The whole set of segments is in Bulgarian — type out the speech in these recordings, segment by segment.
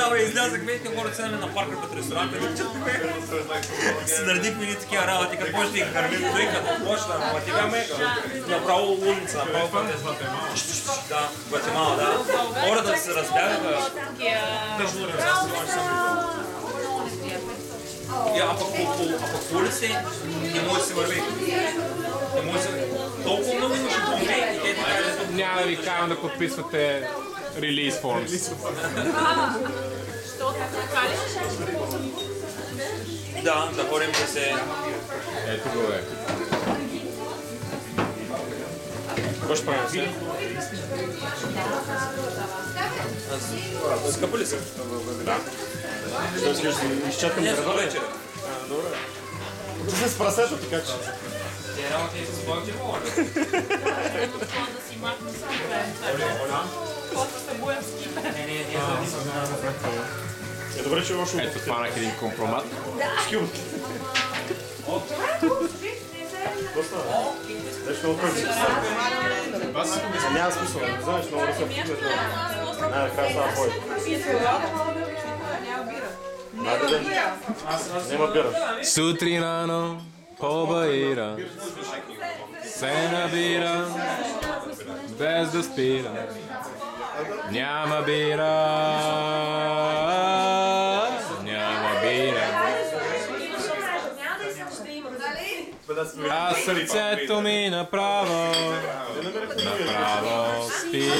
Да, бе, излязахме и хората седаме на парка пред ресторанта. Си наредихме ни такива работи, като може да ги кърмим, той като почна, ама ти бяме направо лудница, направо да, Гватемала, да. Хората се разбягаха. А пък по улици не може да се върви. Не може да се... Толкова много имаше бомби и те така да... Няма да ви карам да подписвате релиз формс. Да ходим да се... Ето го е. Какво ще правим сега? Скъпо ли са? Да. Ще искаш да изчакам Не, преда? за вечер. Добре. Ще с прасето, така че. Те работи с твоите моля. Да си махна сам. После се боя с кипе. Не. Е, добре, че още... Ето хванах един компромат. Скилки. Доста. Нещо много кръвни. Няма смисъл, не знаеш, много да се вкусят. Най-накрая става бой. Няма бира. Сутрин рано по-баира, се набира, без да спира. Няма бира, няма бира. А сърцето ми направо спира.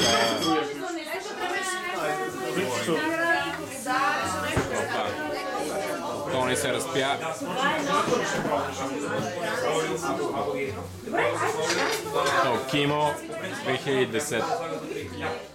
То не се разпя. Кимо 2010.